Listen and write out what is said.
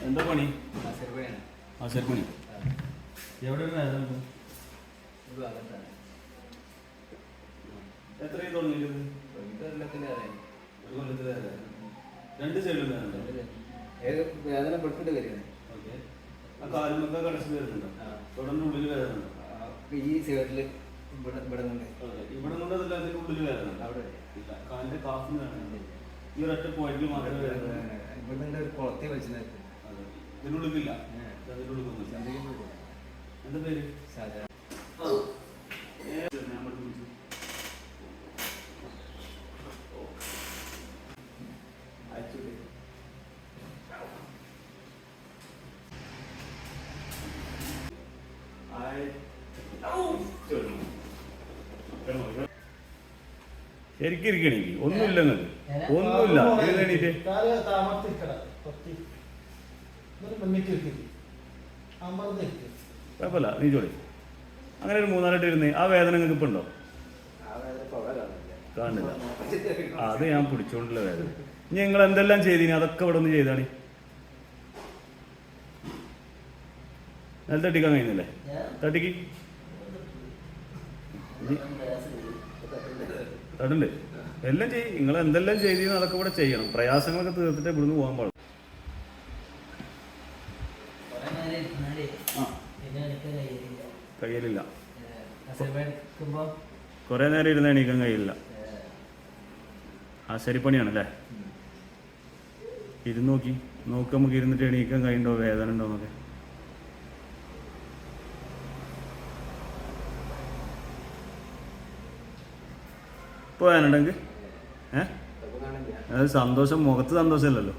എന്താ പണി? ആശാരിപ്പണി. എവിടെ വേദന? എത്രയും തുടങ്ങിയിട്ട്? രണ്ട് സൈഡിലും വേദന പെട്ടിട്ട് വരികയാണ്. ഓക്കെ. ആ കാലുമൊക്കെ കടച്ചു വരുന്നുണ്ടോ? തുടർന്ന് ഉള്ളിൽ വേദന ഉണ്ടോ? ഈ സൈഡിൽ ഇവിടെ കൊണ്ട് അതല്ല, അതിന്റെ ഉള്ളിൽ വേദന അവിടെ ഇല്ല. കാലിന്റെ കാഫിന് വേദന ഈ ഒരൊറ്റ പോയിന്റിൽ മാത്രമേ വേദന. ഇവിടെ ഒരു കുളത്തെ വലിച്ചിട്ടുണ്ട്. ഇതിനുള്ളിലില്ല. എന്താ പേര്? ശരിക്കും ഇരിക്കണേ, ഒന്നുമില്ല നിങ്ങൾക്ക്, ഒന്നുമില്ല. എഴുന്നേറ്റ് കുഴപ്പമില്ല, നീ ചോടി. അങ്ങനെ ഒരു 3-4 ഇരുന്ന് ആ വേദന നിങ്ങൾക്ക് ഇപ്പം ഉണ്ടോ? കാണില്ല. അത് ഞാൻ പിടിച്ചോണ്ടുള്ള വേദന. ഇനി നിങ്ങൾ എന്തെല്ലാം ചെയ്തിനി അതൊക്കെ ഇവിടെ ഒന്ന് ചെയ്താണ്. നല്ല തട്ടിക്കാൻ കഴിയുന്നില്ലേ? തട്ടിക്ക് തട്ടുണ്ട് എല്ലാം ചെയ്യും. നിങ്ങൾ എന്തെല്ലാം ചെയ്തിന് അതൊക്കെ ഇവിടെ ചെയ്യണം. പ്രയാസങ്ങളൊക്കെ തീർത്തിട്ട് ഇവിടുന്ന് പോകാൻ പാടും. കഴിയലില്ല. കുറെ നേരം ഇരുന്ന് എണീക്കാൻ കഴിയില്ല. ആശാരിപ്പണിയാണല്ലേ? ഇരുന്ന് നോക്കി നമുക്ക് ഇരുന്നിട്ട് എണീക്കാൻ കഴിയുണ്ടോ, വേദന ഉണ്ടോ എന്നൊക്കെ. ഇപ്പൊ വേനുണ്ടെങ്കിൽ അത് സന്തോഷം, മുഖത്ത് സന്തോഷമല്ലല്ലോ.